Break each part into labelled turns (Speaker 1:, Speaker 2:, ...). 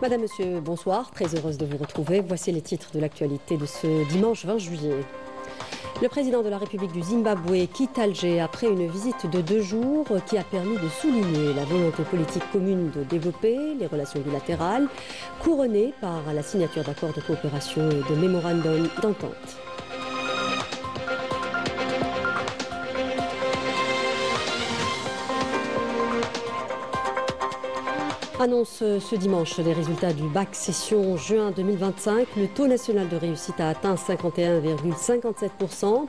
Speaker 1: Madame, Monsieur, bonsoir. Très heureuse de vous retrouver. Voici les titres de l'actualité de ce dimanche 20 juillet. Le président de la République du Zimbabwe quitte Alger après une visite de 2 jours qui a permis de souligner la volonté politique commune de développer les relations bilatérales, couronnées par la signature d'accords de coopération et de mémorandums d'entente. Annonce ce dimanche des résultats du bac session juin 2025. Le taux national de réussite a atteint 51,57%.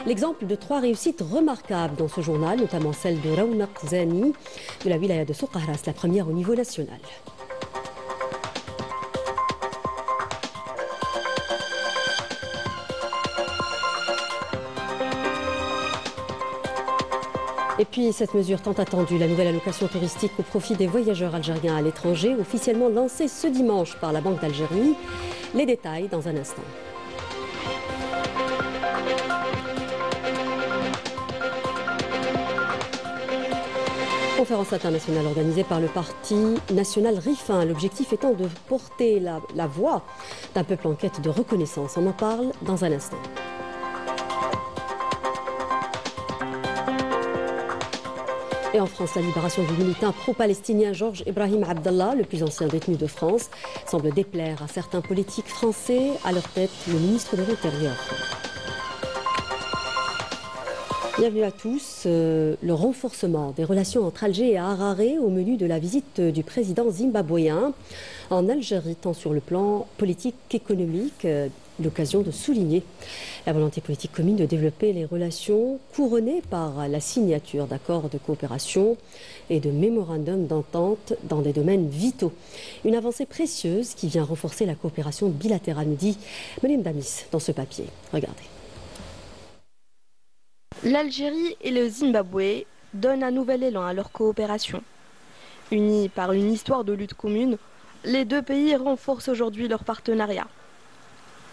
Speaker 1: L'exemple de 3 réussites remarquables dans ce journal, notamment celle de Raounak Zani de la wilaya de Soukahras, la première au niveau national. Et puis cette mesure tant attendue, la nouvelle allocation touristique au profit des voyageurs algériens à l'étranger, officiellement lancée ce dimanche par la Banque d'Algérie. Les détails dans un instant. Conférence internationale organisée par le parti national Rifin. L'objectif étant de porter la voix d'un peuple en quête de reconnaissance. On en parle dans un instant. Et en France, la libération du militant pro-palestinien Georges Ibrahim Abdallah, le plus ancien détenu de France, semble déplaire à certains politiques français, à leur tête le ministre de l'Intérieur. Bienvenue à tous. Le renforcement des relations entre Alger et Harare au menu de la visite du président zimbabwéen en Algérie, tant sur le plan politique qu'économique. L'occasion de souligner la volonté politique commune de développer les relations couronnées par la signature d'accords de coopération et de mémorandums d'entente dans des domaines vitaux. Une avancée précieuse qui vient renforcer la coopération bilatérale, nous dit Mme Damis dans ce papier. Regardez.
Speaker 2: L'Algérie et le Zimbabwe donnent un nouvel élan à leur coopération. Unis par une histoire de lutte commune, les deux pays renforcent aujourd'hui leur partenariat.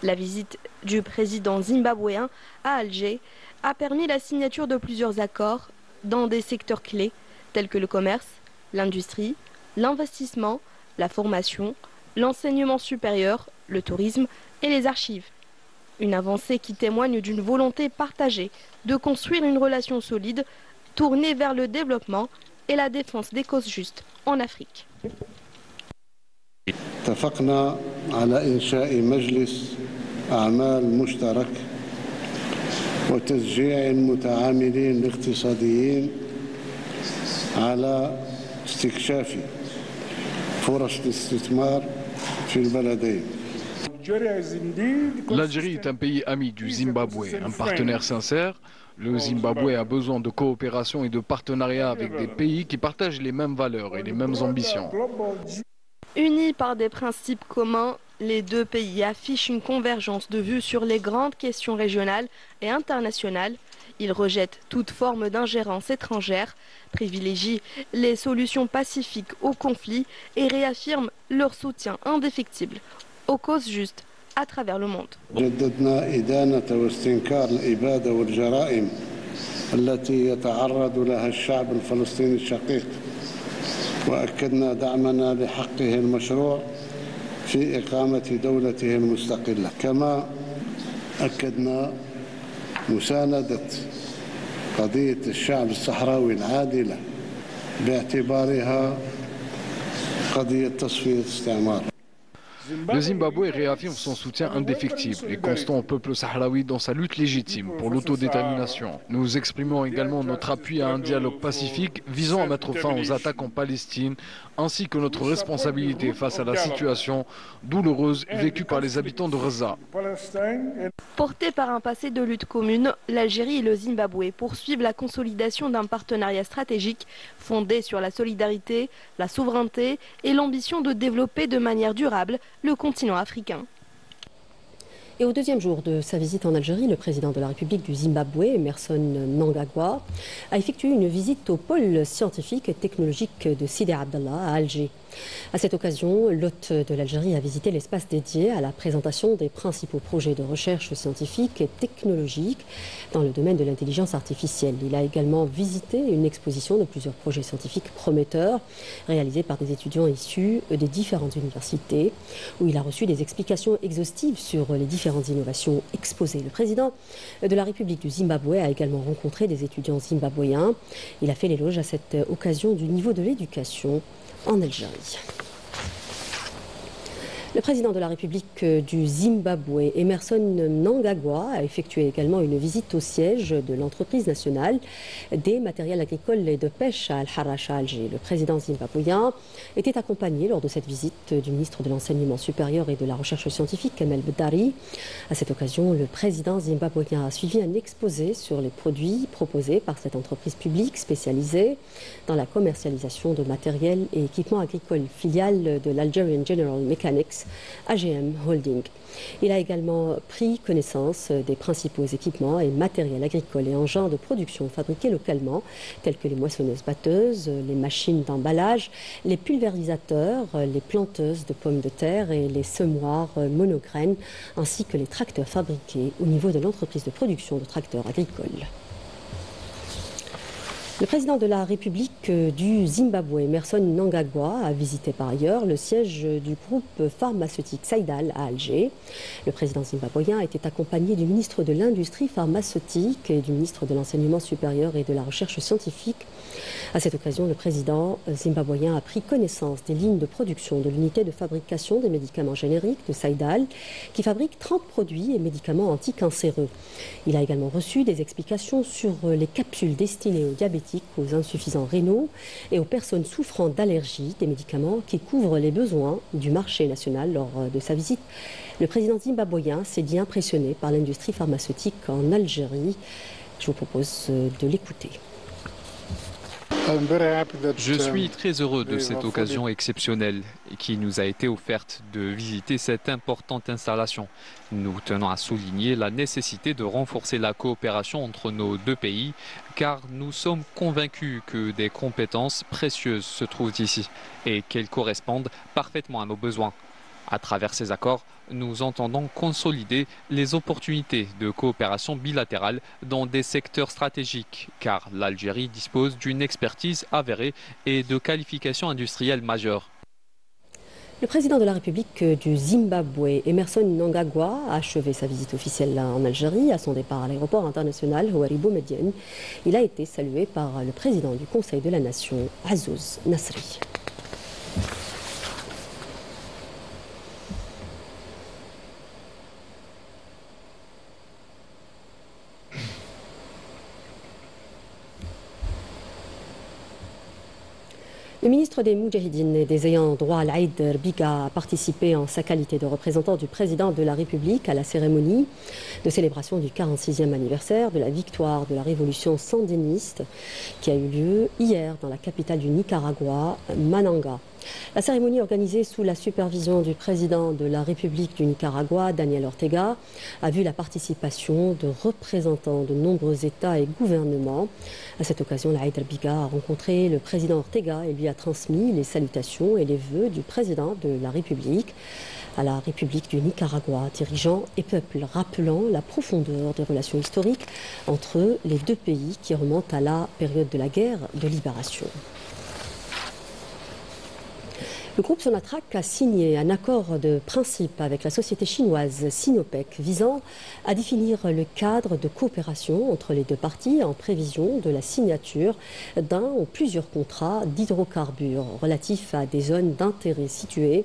Speaker 2: La visite du président zimbabwéen à Alger a permis la signature de plusieurs accords dans des secteurs clés tels que le commerce, l'industrie, l'investissement, la formation, l'enseignement supérieur, le tourisme et les archives. Une avancée qui témoigne d'une volonté partagée de construire une relation solide tournée vers le développement et la défense des causes justes en Afrique.
Speaker 3: اتفقنا على إنشاء مجلس أعمال مشترك وتشجيع المتعاملين الاقتصاديين على استكشاف فرص الاستثمار في البلدين.
Speaker 4: L'Algérie est un pays ami du Zimbabwe, un partenaire sincère. Le Zimbabwe a besoin de coopération et de partenariat avec des pays qui partagent les mêmes valeurs et les mêmes ambitions.
Speaker 2: Unis par des principes communs, les deux pays affichent une convergence de vues sur les grandes questions régionales et internationales. Ils rejettent toute forme d'ingérence étrangère, privilégient les solutions pacifiques aux conflits et réaffirment leur soutien indéfectible aux causes justes à travers le monde.
Speaker 3: وأكدنا دعمنا لحقه المشروع في إقامة دولته المستقلة كما أكدنا مساندة قضية الشعب الصحراوي العادلة باعتبارها قضية تصفية استعمار.
Speaker 4: Le Zimbabwe réaffirme son soutien indéfectible et constant au peuple sahraoui dans sa lutte légitime pour l'autodétermination. Nous exprimons également notre appui à un dialogue pacifique visant à mettre fin aux attaques en Palestine, ainsi que notre responsabilité face à la situation douloureuse vécue par les habitants de Gaza.
Speaker 2: Portés par un passé de lutte commune, l'Algérie et le Zimbabwe poursuivent la consolidation d'un partenariat stratégique fondé sur la solidarité, la souveraineté et l'ambition de développer de manière durable le continent africain.
Speaker 1: Et au deuxième jour de sa visite en Algérie, le président de la République du Zimbabwe, Emmerson Mnangagwa, a effectué une visite au pôle scientifique et technologique de Sidi Abdallah à Alger. À cette occasion, l'hôte de l'Algérie a visité l'espace dédié à la présentation des principaux projets de recherche scientifique et technologique dans le domaine de l'intelligence artificielle. Il a également visité une exposition de plusieurs projets scientifiques prometteurs réalisés par des étudiants issus des différentes universités, où il a reçu des explications exhaustives sur les différentes innovations exposées. Le président de la République du Zimbabwe a également rencontré des étudiants zimbabwéens. Il a fait l'éloge à cette occasion du niveau de l'éducation en Algérie. Le président de la République du Zimbabwe, Emmerson Mnangagwa, a effectué également une visite au siège de l'entreprise nationale des matériels agricoles et de pêche à Al-Harrach à Alger. Le président zimbabwéen était accompagné lors de cette visite du ministre de l'Enseignement supérieur et de la Recherche scientifique, Kamel Bedari. À cette occasion, le président zimbabwéen a suivi un exposé sur les produits proposés par cette entreprise publique spécialisée dans la commercialisation de matériel et équipements agricoles, filiale de l'Algerian General Mechanics, AGM Holding. Il a également pris connaissance des principaux équipements et matériels agricoles et engins de production fabriqués localement, tels que les moissonneuses-batteuses, les machines d'emballage, les pulvérisateurs, les planteuses de pommes de terre et les semoirs monograines, ainsi que les tracteurs fabriqués au niveau de l'entreprise de production de tracteurs agricoles. Le président de la République du Zimbabwe, Emmerson Mnangagwa, a visité par ailleurs le siège du groupe pharmaceutique Saïdal à Alger. Le président zimbabwéen était accompagné du ministre de l'Industrie pharmaceutique et du ministre de l'Enseignement supérieur et de la Recherche scientifique. À cette occasion, le président zimbabwéen a pris connaissance des lignes de production de l'unité de fabrication des médicaments génériques de Saïdal, qui fabrique 30 produits et médicaments anticancéreux. Il a également reçu des explications sur les capsules destinées aux diabétiques, aux insuffisants rénaux et aux personnes souffrant d'allergies, des médicaments qui couvrent les besoins du marché national. Lors de sa visite, le président zimbabwéen s'est dit impressionné par l'industrie pharmaceutique en Algérie. Je vous propose de l'écouter.
Speaker 5: Je suis très heureux de cette occasion exceptionnelle qui nous a été offerte de visiter cette importante installation. Nous tenons à souligner la nécessité de renforcer la coopération entre nos deux pays, car nous sommes convaincus que des compétences précieuses se trouvent ici et qu'elles correspondent parfaitement à nos besoins. À travers ces accords, nous entendons consolider les opportunités de coopération bilatérale dans des secteurs stratégiques, car l'Algérie dispose d'une expertise avérée et de qualifications industrielles majeures.
Speaker 1: Le président de la République du Zimbabwe, Emmerson Mnangagwa, a achevé sa visite officielle en Algérie. À son départ à l'aéroport international Houari Boumediene, il a été salué par le président du Conseil de la Nation, Azzouz Nasri. Le ministre des Moudjahidines et des ayants droit, Al-Aïd Erbiga, a participé en sa qualité de représentant du président de la République à la cérémonie de célébration du 46e anniversaire de la victoire de la révolution sandiniste qui a eu lieu hier dans la capitale du Nicaragua, Managua. La cérémonie organisée sous la supervision du président de la République du Nicaragua, Daniel Ortega, a vu la participation de représentants de nombreux États et gouvernements. À cette occasion, l'Aïd Erbiga a rencontré le président Ortega et lui a transmis les salutations et les vœux du président de la République à la République du Nicaragua, dirigeants et peuples, rappelant la profondeur des relations historiques entre les deux pays qui remontent à la période de la guerre de libération. Le groupe Sonatrach a signé un accord de principe avec la société chinoise Sinopec visant à définir le cadre de coopération entre les deux parties en prévision de la signature d'un ou plusieurs contrats d'hydrocarbures relatifs à des zones d'intérêt situées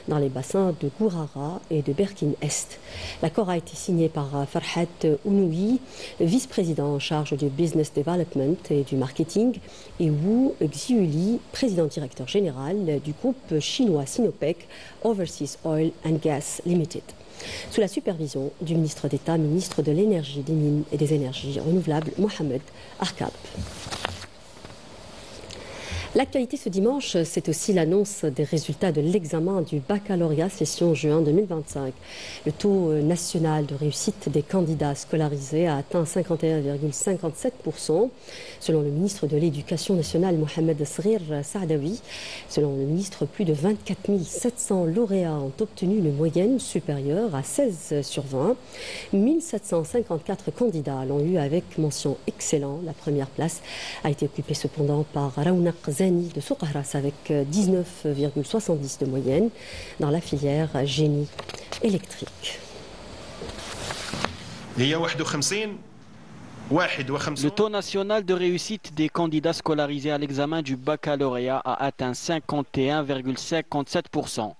Speaker 1: dans les bassins de Gourara et de Berkine-Est. L'accord a été signé par Farhat Ounoui, vice-président en charge du business development et du marketing, et Wu Xiuli, président-directeur général du groupe chinois Sinopec Overseas Oil and Gas Limited, sous la supervision du ministre d'État, ministre de l'Énergie, des Mines et des Énergies renouvelables, Mohamed Arkab. L'actualité ce dimanche, c'est aussi l'annonce des résultats de l'examen du baccalauréat session juin 2025. Le taux national de réussite des candidats scolarisés a atteint 51,57%. Selon le ministre de l'Éducation nationale, Mohamed Sghir Saadawi, selon le ministre, plus de 24 700 lauréats ont obtenu une moyenne supérieure à 16 sur 20. 1754 candidats l'ont eu avec mention excellent. La première place a été occupée cependant par Raounaq Zani de Soukahras avec 19,70 de moyenne dans la filière génie électrique.
Speaker 6: Le taux national de réussite des candidats scolarisés à l'examen du baccalauréat a atteint 51,57%.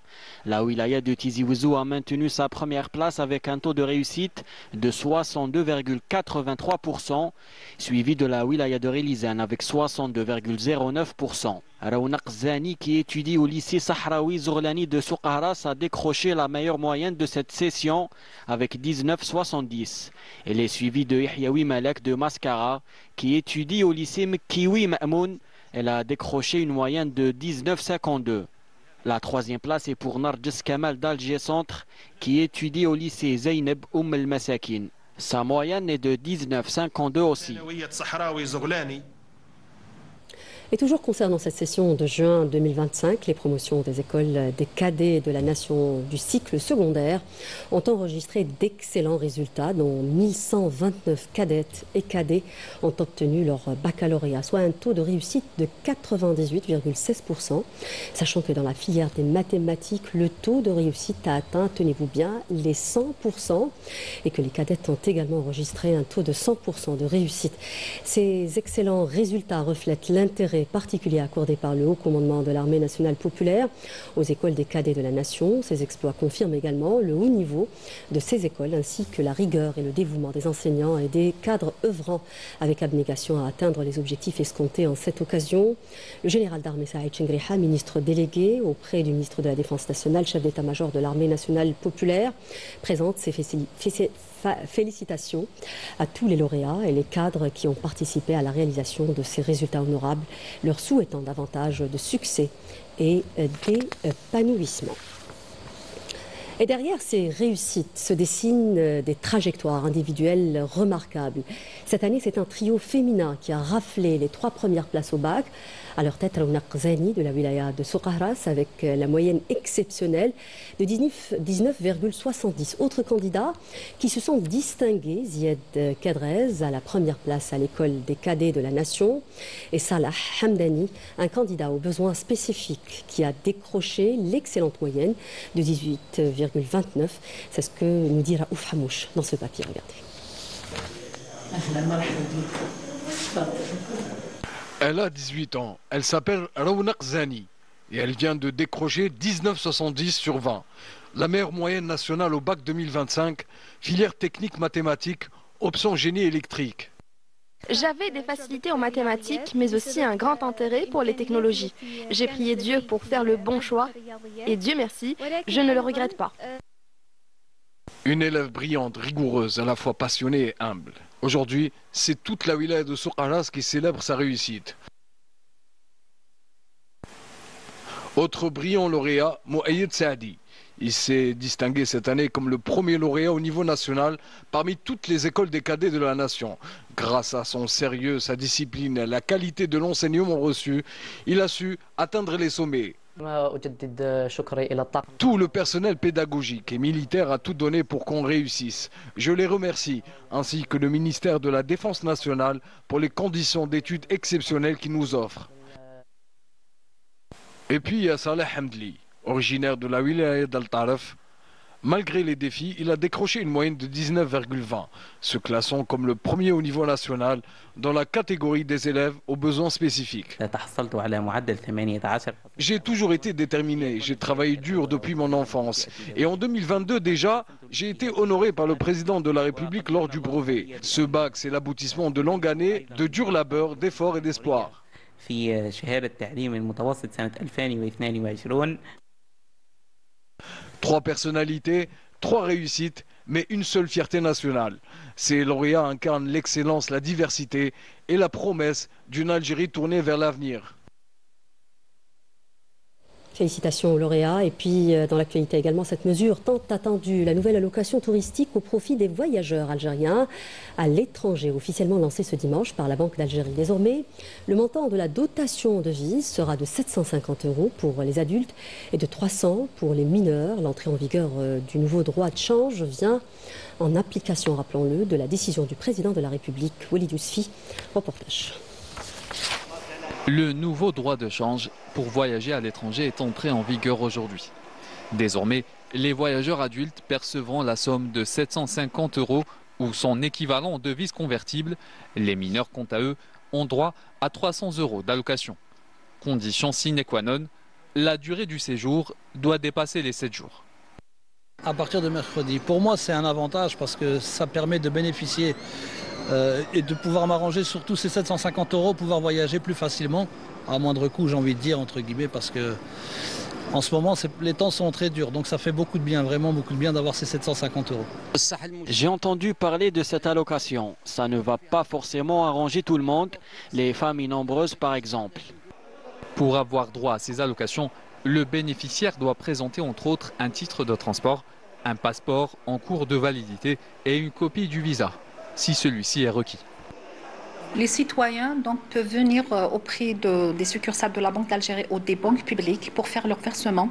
Speaker 6: La wilaya de Tizi Ouzou a maintenu sa première place avec un taux de réussite de 62,83%, suivi de la wilaya de Relizane avec 62,09%. Raounaq Zani, qui étudie au lycée Sahraoui Zourlani de Soukahras, a décroché la meilleure moyenne de cette session avec 19,70. Elle est suivie de Yahyaoui Malek de Mascara, qui étudie au lycée Mkiwi Ma'moun. Elle a décroché une moyenne de 19,52. La troisième place est pour Narjis Kamal d'Alger Centre, qui étudie au lycée Zeyneb El Masakin. Sa moyenne est de 19,52 aussi.
Speaker 1: Et toujours concernant cette session de juin 2025, les promotions des écoles des cadets de la nation du cycle secondaire ont enregistré d'excellents résultats, dont 1129 cadettes et cadets ont obtenu leur baccalauréat, soit un taux de réussite de 98,16%, sachant que dans la filière des mathématiques, le taux de réussite a atteint, tenez-vous bien, les 100% et que les cadettes ont également enregistré un taux de 100% de réussite. Ces excellents résultats reflètent l'intérêt particulier accordé par le haut commandement de l'armée nationale populaire aux écoles des cadets de la nation. Ces exploits confirment également le haut niveau de ces écoles ainsi que la rigueur et le dévouement des enseignants et des cadres œuvrant avec abnégation à atteindre les objectifs escomptés en cette occasion. Le général d'armée Saïd Chengriha, ministre délégué auprès du ministre de la Défense nationale, chef d'état-major de l'armée nationale populaire, présente ses félicitations à tous les lauréats et les cadres qui ont participé à la réalisation de ces résultats honorables, leur souhaitant davantage de succès et d'épanouissement. Et derrière ces réussites se dessinent des trajectoires individuelles remarquables. Cette année, c'est un trio féminin qui a raflé les 3 premières places au bac. À leur tête, Raounaq Zani de la wilaya de Soukahras avec la moyenne exceptionnelle de 19,70. Autres candidats qui se sont distingués, Zied Kadrez à la première place à l'école des cadets de la nation et Salah Hamdani, un candidat aux besoins spécifiques qui a décroché l'excellente moyenne de 18,29. C'est ce que nous dit Raouf Hamouche dans ce papier. Regardez.
Speaker 4: Elle a 18 ans, elle s'appelle Raounaq Zani et elle vient de décrocher 19,70 sur 20. La meilleure moyenne nationale au bac 2025, filière technique mathématique, option génie électrique.
Speaker 2: J'avais des facilités en mathématiques, mais aussi un grand intérêt pour les technologies. J'ai prié Dieu pour faire le bon choix et Dieu merci, je ne le regrette pas.
Speaker 4: Une élève brillante, rigoureuse, à la fois passionnée et humble. Aujourd'hui, c'est toute la wilaya de Soukahras qui célèbre sa réussite. Autre brillant lauréat, Mohaïd Saadi. Il s'est distingué cette année comme le premier lauréat au niveau national parmi toutes les écoles des cadets de la nation. Grâce à son sérieux, sa discipline et la qualité de l'enseignement reçu, il a su atteindre les sommets. Tout le personnel pédagogique et militaire a tout donné pour qu'on réussisse. Je les remercie, ainsi que le ministère de la Défense nationale pour les conditions d'études exceptionnelles qu'il nous offre. Et puis il y a Saleh Hamdli, originaire de la wilaya d'Al-Taref. Malgré les défis, il a décroché une moyenne de 19,20, se classant comme le premier au niveau national dans la catégorie des élèves aux besoins spécifiques. J'ai toujours été déterminé, j'ai travaillé dur depuis mon enfance. Et en 2022 déjà, j'ai été honoré par le président de la République lors du brevet. Ce bac, c'est l'aboutissement de longues années, de dur labeur, d'efforts et d'espoir. 3 personnalités, 3 réussites, mais une seule fierté nationale. Ces lauréats incarnent l'excellence, la diversité et la promesse d'une Algérie tournée vers l'avenir.
Speaker 1: Félicitations aux lauréats. Et puis, dans l'actualité également, cette mesure tant attendue, la nouvelle allocation touristique au profit des voyageurs algériens à l'étranger, officiellement lancée ce dimanche par la Banque d'Algérie. Désormais, le montant de la dotation de vie sera de 750 € pour les adultes et de 300 pour les mineurs. L'entrée en vigueur du nouveau droit de change vient en application, rappelons-le, de la décision du président de la République, Walid Yousfi. Reportage.
Speaker 5: Le nouveau droit de change pour voyager à l'étranger est entré en vigueur aujourd'hui. Désormais, les voyageurs adultes percevront la somme de 750 € ou son équivalent en devise convertible. Les mineurs, quant à eux, ont droit à 300 € d'allocation. Condition sine qua non, la durée du séjour doit dépasser les 7 jours.
Speaker 7: À partir de mercredi, pour moi c'est un avantage parce que ça permet de bénéficier et de pouvoir m'arranger sur tous ces 750 €, pouvoir voyager plus facilement, à moindre coût, j'ai envie de dire, entre guillemets, parce que en ce moment, les temps sont très durs, donc ça fait beaucoup de bien, vraiment beaucoup de bien d'avoir ces 750 €.
Speaker 6: J'ai entendu parler de cette allocation. Ça ne va pas forcément arranger tout le monde, les familles nombreuses par exemple.
Speaker 5: Pour avoir droit à ces allocations, le bénéficiaire doit présenter entre autres un titre de transport, un passeport en cours de validité et une copie du visa, si celui-ci est requis.
Speaker 8: Les citoyens donc, peuvent venir auprès des succursales de la Banque d'Algérie ou des banques publiques pour faire leur versement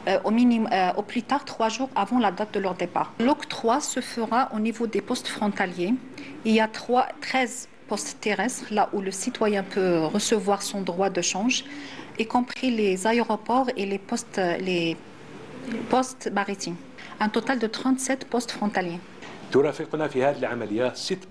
Speaker 8: au plus tard 3 jours avant la date de leur départ. L'octroi se fera au niveau des postes frontaliers. Il y a 13 postes terrestres, là où le citoyen peut recevoir son droit de change, y compris les aéroports et les postes maritimes. Un total de 37 postes frontaliers.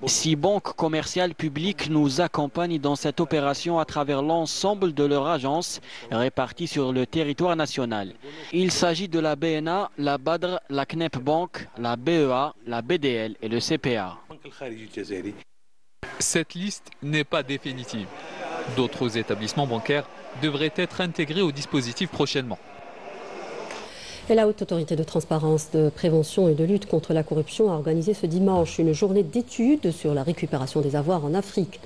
Speaker 6: 6 banques commerciales publiques nous accompagnent dans cette opération à travers l'ensemble de leurs agences réparties sur le territoire national. Il s'agit de la BNA, la Badr, la Knep Bank, la BEA, la BDL et le CPA.
Speaker 5: Cette liste n'est pas définitive. D'autres établissements bancaires devraient être intégrés au dispositif prochainement.
Speaker 1: Et la Haute Autorité de transparence, de prévention et de lutte contre la corruption a organisé ce dimanche une journée d'études sur la récupération des avoirs en Afrique.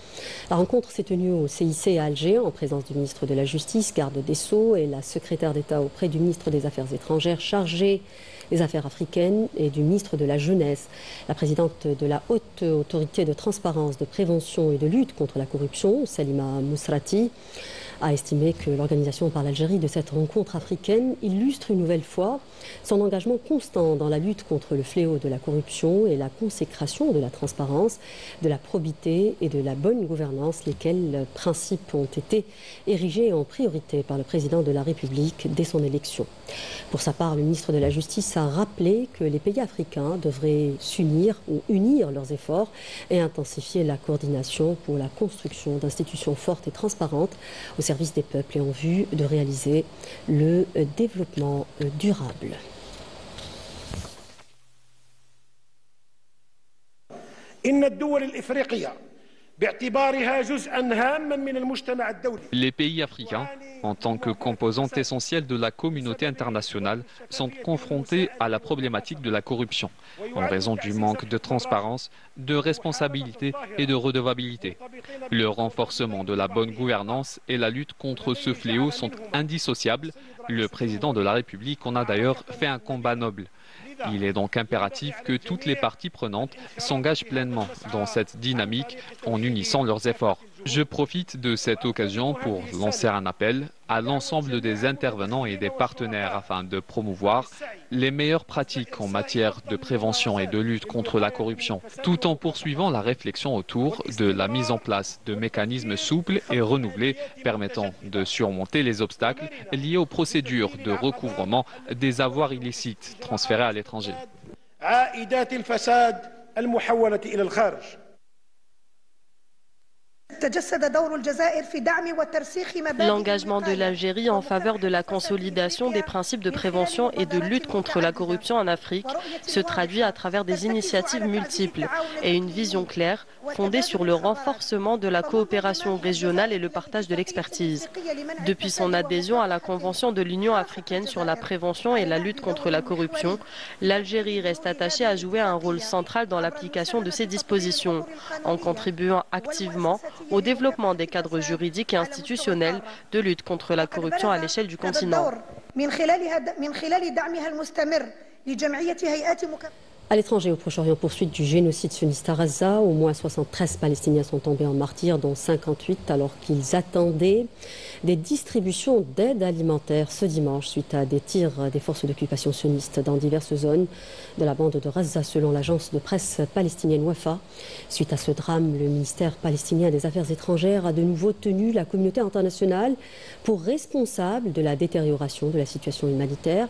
Speaker 1: La rencontre s'est tenue au CIC à Alger en présence du ministre de la Justice, garde des Sceaux et la secrétaire d'État auprès du ministre des Affaires étrangères chargée des Affaires africaines et du ministre de la Jeunesse. La présidente de la Haute Autorité de transparence, de prévention et de lutte contre la corruption, Salima Mousrati, a estimé que l'organisation par l'Algérie de cette rencontre africaine illustre une nouvelle fois son engagement constant dans la lutte contre le fléau de la corruption et la consécration de la transparence, de la probité et de la bonne gouvernance, lesquels principes ont été érigés en priorité par le président de la République dès son élection. Pour sa part, le ministre de la Justice a rappelé que les pays africains devraient s'unir ou unir leurs efforts et intensifier la coordination pour la construction d'institutions fortes et transparentes au service des peuples et en vue de réaliser le développement durable.
Speaker 5: Les pays africains, en tant que composante essentielle de la communauté internationale, sont confrontés à la problématique de la corruption, en raison du manque de transparence, de responsabilité et de redevabilité. Le renforcement de la bonne gouvernance et la lutte contre ce fléau sont indissociables. Le président de la République en a d'ailleurs fait un combat noble. Il est donc impératif que toutes les parties prenantes s'engagent pleinement dans cette dynamique en unissant leurs efforts. Je profite de cette occasion pour lancer un appel à l'ensemble des intervenants et des partenaires afin de promouvoir les meilleures pratiques en matière de prévention et de lutte contre la corruption, tout en poursuivant la réflexion autour de la mise en place de mécanismes souples et renouvelés permettant de surmonter les obstacles liés aux procédures de recouvrement des avoirs illicites transférés à l'étranger.
Speaker 2: L'engagement de l'Algérie en faveur de la consolidation des principes de prévention et de lutte contre la corruption en Afrique se traduit à travers des initiatives multiples et une vision claire fondée sur le renforcement de la coopération régionale et le partage de l'expertise. Depuis son adhésion à la Convention de l'Union africaine sur la prévention et la lutte contre la corruption, l'Algérie reste attachée à jouer un rôle central dans l'application de ces dispositions, en contribuant activement au développement des cadres juridiques et institutionnels de lutte contre la corruption à l'échelle du continent.
Speaker 1: À l'étranger, au Proche-Orient, poursuite du génocide sioniste à Gaza. Au moins 73 Palestiniens sont tombés en martyrs, dont 58 alors qu'ils attendaient des distributions d'aide alimentaire ce dimanche suite à des tirs des forces d'occupation sionistes dans diverses zones de la bande de Gaza, selon l'agence de presse palestinienne Wafa. Suite à ce drame, le ministère palestinien des Affaires étrangères a de nouveau tenu la communauté internationale pour responsable de la détérioration de la situation humanitaire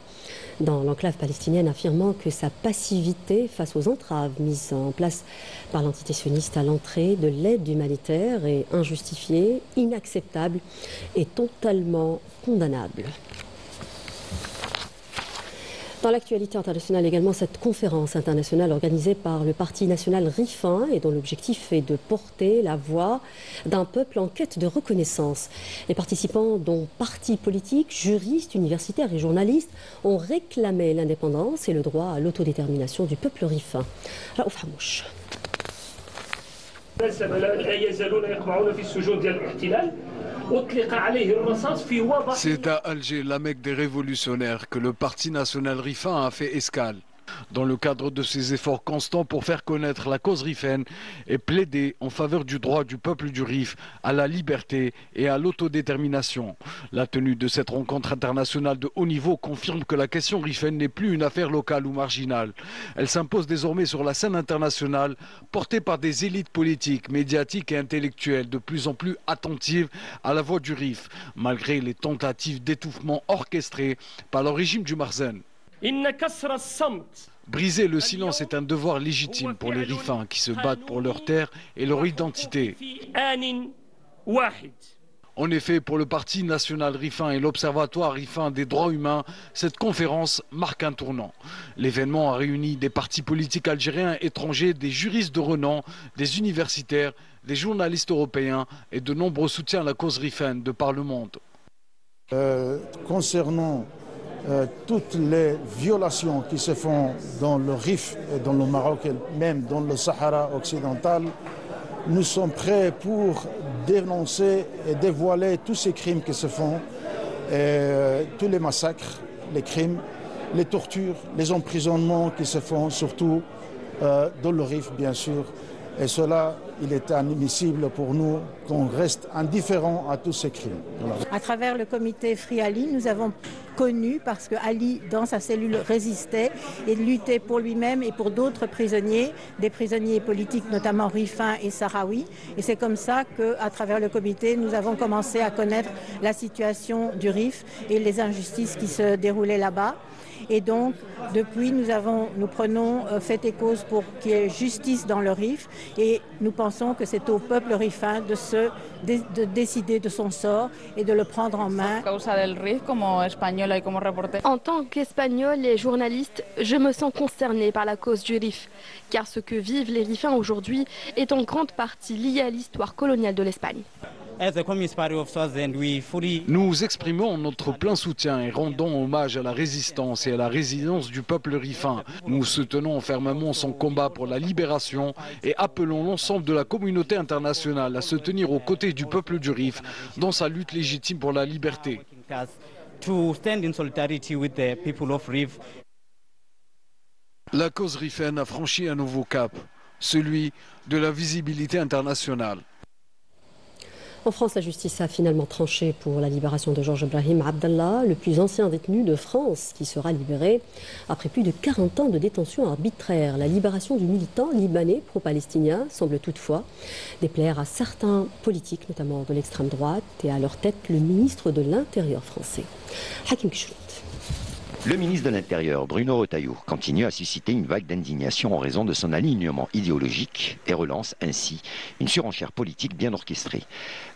Speaker 1: dans l'enclave palestinienne, affirmant que sa passivité face aux entraves mises en place par l'entité sioniste à l'entrée de l'aide humanitaire est injustifiée, inacceptable et totalement condamnable. Dans l'actualité internationale également, cette conférence internationale organisée par le Parti national RIFAN et dont l'objectif est de porter la voix d'un peuple en quête de reconnaissance. Les participants, dont partis politiques, juristes, universitaires et journalistes, ont réclamé l'indépendance et le droit à l'autodétermination du peuple RIFAN. Raouf Hamouch.
Speaker 4: C'est à Alger, la Mecque des révolutionnaires, que le Parti national RIFAN a fait escale. Dans le cadre de ses efforts constants pour faire connaître la cause rifaine et plaider en faveur du droit du peuple du Rif à la liberté et à l'autodétermination. La tenue de cette rencontre internationale de haut niveau confirme que la question rifaine n'est plus une affaire locale ou marginale. Elle s'impose désormais sur la scène internationale, portée par des élites politiques, médiatiques et intellectuelles de plus en plus attentives à la voix du Rif, malgré les tentatives d'étouffement orchestrées par le régime du Marzen. Briser le silence est un devoir légitime pour les Rifans qui se battent pour leur terre et leur identité. En effet, pour le Parti national Rifan et l'Observatoire Rifan des droits humains, cette conférence marque un tournant. L'événement a réuni des partis politiques algériens et étrangers, des juristes de renom, des universitaires, des journalistes européens et de nombreux soutiens à la cause rifane de par le monde.
Speaker 9: Concernant toutes les violations qui se font dans le Rif, et dans le Maroc et même dans le Sahara occidental, nous sommes prêts pour dénoncer et dévoiler tous ces crimes qui se font, tous les massacres, les crimes, les tortures, les emprisonnements qui se font, surtout dans le Rif, bien sûr. Et cela, il est inadmissible pour nous qu'on reste indifférent à tous ces crimes. Voilà.
Speaker 10: À travers le comité Free Ali, nous avons connu, parce que Ali, dans sa cellule, résistait et luttait pour lui-même et pour d'autres prisonniers, des prisonniers politiques, notamment rifins et sahraouis. Et c'est comme ça qu'à travers le comité, nous avons commencé à connaître la situation du Rif et les injustices qui se déroulaient là-bas. Et donc, depuis, nous prenons fait et cause pour qu'il y ait justice dans le Rif et nous pensons que c'est au peuple rifin de décider de son sort et de le prendre en main.
Speaker 2: En tant qu'Espagnole et journaliste, je me sens concernée par la cause du Rif, car ce que vivent les Rifins aujourd'hui est en grande partie lié à l'histoire coloniale de l'Espagne.
Speaker 4: Nous exprimons notre plein soutien et rendons hommage à la résistance et à la résilience du peuple rifin. Nous soutenons fermement son combat pour la libération et appelons l'ensemble de la communauté internationale à se tenir aux côtés du peuple du Rif dans sa lutte légitime pour la liberté. La cause rifaine a franchi un nouveau cap, celui de la visibilité internationale.
Speaker 1: En France, la justice a finalement tranché pour la libération de Georges Brahim Abdallah, le plus ancien détenu de France, qui sera libéré après plus de 40 ans de détention arbitraire. La libération du militant libanais pro-palestinien semble toutefois déplaire à certains politiques, notamment de l'extrême droite, et à leur tête le ministre de l'Intérieur français. Hakim Kishrout.
Speaker 11: Le ministre de l'Intérieur, Bruno Retailleau, continue à susciter une vague d'indignation en raison de son alignement idéologique et relance ainsi une surenchère politique bien orchestrée.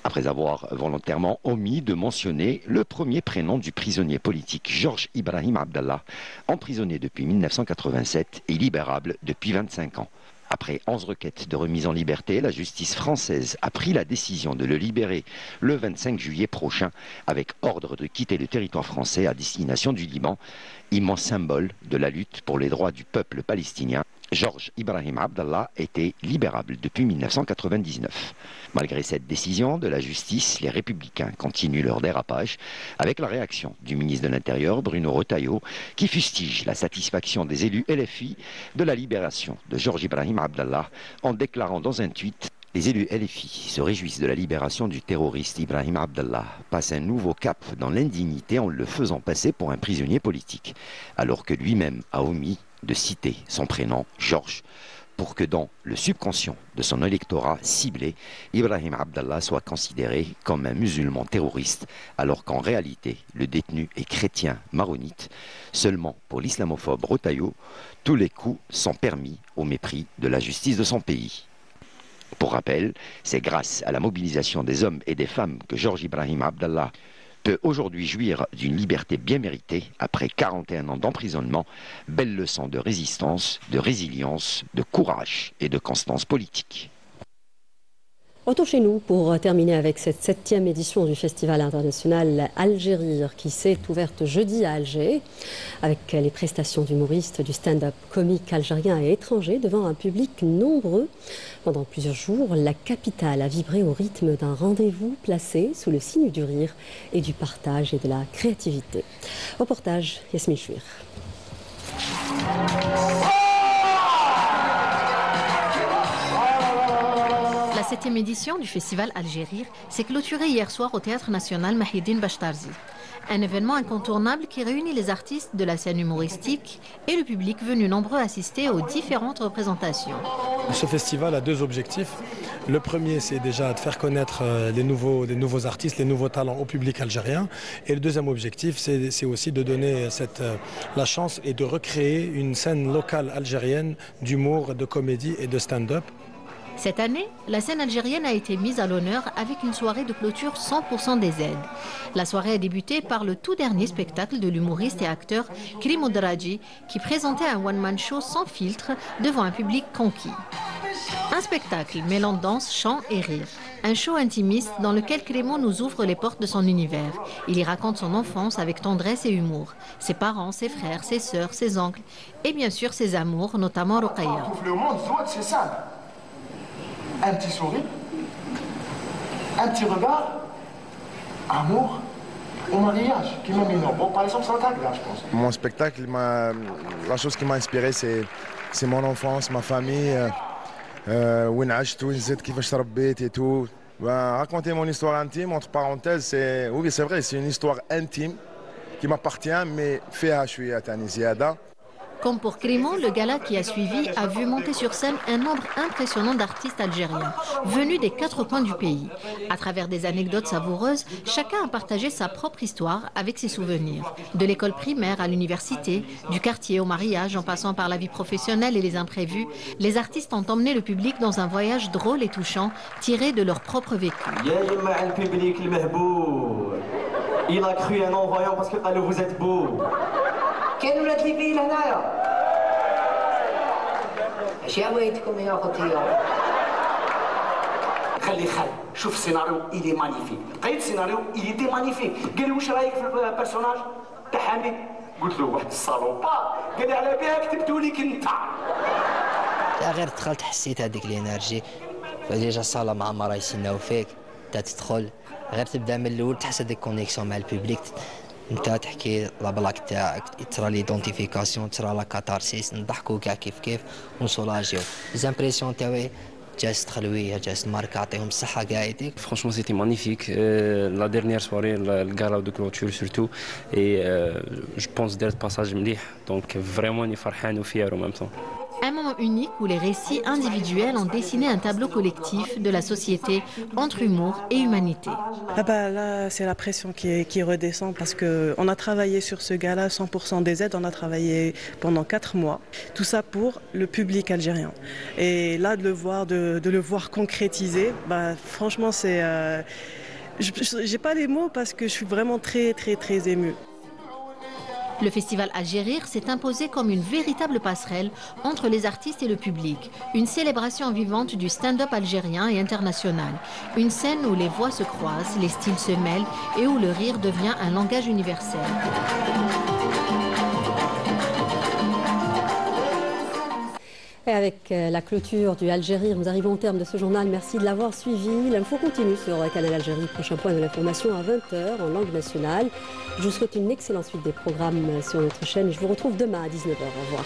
Speaker 11: Après avoir volontairement omis de mentionner le premier prénom du prisonnier politique Georges Ibrahim Abdallah, emprisonné depuis 1987 et libérable depuis 25 ans. Après 11 requêtes de remise en liberté, la justice française a pris la décision de le libérer le 25 juillet prochain avec ordre de quitter le territoire français à destination du Liban, immense symbole de la lutte pour les droits du peuple palestinien Georges Ibrahim Abdallah était libérable depuis 1999. Malgré cette décision de la justice, les Républicains continuent leur dérapage avec la réaction du ministre de l'Intérieur, Bruno Retailleau, qui fustige la satisfaction des élus LFI de la libération de Georges Ibrahim Abdallah en déclarant dans un tweet: les élus LFI se réjouissent de la libération du terroriste Ibrahim Abdallah, passent un nouveau cap dans l'indignité en le faisant passer pour un prisonnier politique, alors que lui-même a omis de citer son prénom, Georges, pour que dans le subconscient de son électorat ciblé, Ibrahim Abdallah soit considéré comme un musulman terroriste, alors qu'en réalité, le détenu est chrétien maronite. Seulement pour l'islamophobe Retailleau, tous les coups sont permis au mépris de la justice de son pays. Pour rappel, c'est grâce à la mobilisation des hommes et des femmes que Georges Ibrahim Abdallah peut aujourd'hui jouir d'une liberté bien méritée après 41 ans d'emprisonnement. Belle leçon de résistance, de résilience, de courage et de constance politique.
Speaker 1: Retour chez nous pour terminer avec cette 7e édition du Festival international Algérie qui s'est ouverte jeudi à Alger avec les prestations d'humoristes du stand-up comique algérien et étranger devant un public nombreux. Pendant plusieurs jours, la capitale a vibré au rythme d'un rendez-vous placé sous le signe du rire et du partage et de la créativité. Reportage Yasmine Chouir.
Speaker 12: La 7e édition du Festival Algérie s'est clôturée hier soir au Théâtre National Mahidine Bachtarzi. Un événement incontournable qui réunit les artistes de la scène humoristique et le public venu nombreux assister aux différentes représentations.
Speaker 13: Ce festival a deux objectifs. Le premier, c'est déjà de faire connaître les nouveaux artistes, les nouveaux talents au public algérien. Et le deuxième objectif, c'est aussi de donner la chance et de recréer une scène locale algérienne d'humour, de comédie et de stand-up.
Speaker 12: Cette année, la scène algérienne a été mise à l'honneur avec une soirée de clôture 100% des aides. La soirée a débuté par le tout dernier spectacle de l'humoriste et acteur Krimo Draji qui présentait un one-man show sans filtre devant un public conquis. Un spectacle mêlant danse, chant et rire. Un show intimiste dans lequel Krimo nous ouvre les portes de son univers. Il y raconte son enfance avec tendresse et humour. Ses parents, ses frères, ses sœurs, ses oncles et bien sûr ses amours, notamment Rokhaya.
Speaker 14: Le monde, c'est ça. Un petit sourire, un petit regard, amour au mariage, qui m'a mis bon, par exemple, c'est un tag là, je pense.
Speaker 15: Mon spectacle, la chose qui m'a inspiré, c'est mon enfance, ma famille, où et tout. Raconter mon histoire intime, entre parenthèses, oui, c'est vrai, c'est une histoire intime qui m'appartient, mais fait à Ziada.
Speaker 12: Comme pour Krimo, le gala qui a suivi a vu monter sur scène un nombre impressionnant d'artistes algériens, venus des 4 coins du pays. À travers des anecdotes savoureuses, chacun a partagé sa propre histoire avec ses souvenirs. De l'école primaire à l'université, du quartier au mariage, en passant par la vie professionnelle et les imprévus, les artistes ont emmené le public dans un voyage drôle et touchant, tiré de leur propre vécu.
Speaker 16: Il a cru un non-voyant parce que allez, vous êtes beau.
Speaker 17: كان ولاد لي فيه لهنايا اش هوايتكم يا اختي
Speaker 14: خلي شوف السيناريو إلي مانيفيك لقيت السيناريو إلي مانيفيك قال لي واش رايك في البيرسوناج تاع حميد قلت له واحد الصالوبا قال لي على بها كتبتو ليك انت
Speaker 18: غير دخلت حسيت هذيك الانرجي فديجا الصاله معمره يسناو فيك تدخل غير تبدا من الاول تحس هذيك كونيكسيون مع البوبليك انت تحكي لا بلاك تاعك ترى ليدونتيفيكاسيون ترى لا كاتارسيس نضحكوا كاع كيف ونسولاجيو زامبريسيون تاعي جالس تخلويه جالس مارك يعطيهم الصحه كاع يديك.
Speaker 19: Franchement c'était magnifique la dernière soirée le gala de clôture surtout et je pense d'être passage مليح donc vraiment ni فرحان و fier en même temps.
Speaker 12: Un moment unique où les récits individuels ont dessiné un tableau collectif de la société entre humour et humanité.
Speaker 20: Ah bah là, c'est la pression qui redescend parce qu'on a travaillé sur ce gala 100% des aides, on a travaillé pendant 4 mois. Tout ça pour le public algérien. Et là, de le voir concrétiser, bah, franchement, c'est... j'ai pas les mots parce que je suis vraiment très émue.
Speaker 12: Le festival Algérie s'est imposé comme une véritable passerelle entre les artistes et le public. Une célébration vivante du stand-up algérien et international. Une scène où les voix se croisent, les styles se mêlent et où le rire devient un langage universel.
Speaker 1: Et avec la clôture du Algérie, nous arrivons au terme de ce journal. Merci de l'avoir suivi. L'info continue sur Canal Algérie. Prochain point de l'information à 20h en langue nationale. Je vous souhaite une excellente suite des programmes sur notre chaîne. Je vous retrouve demain à 19h. Au revoir.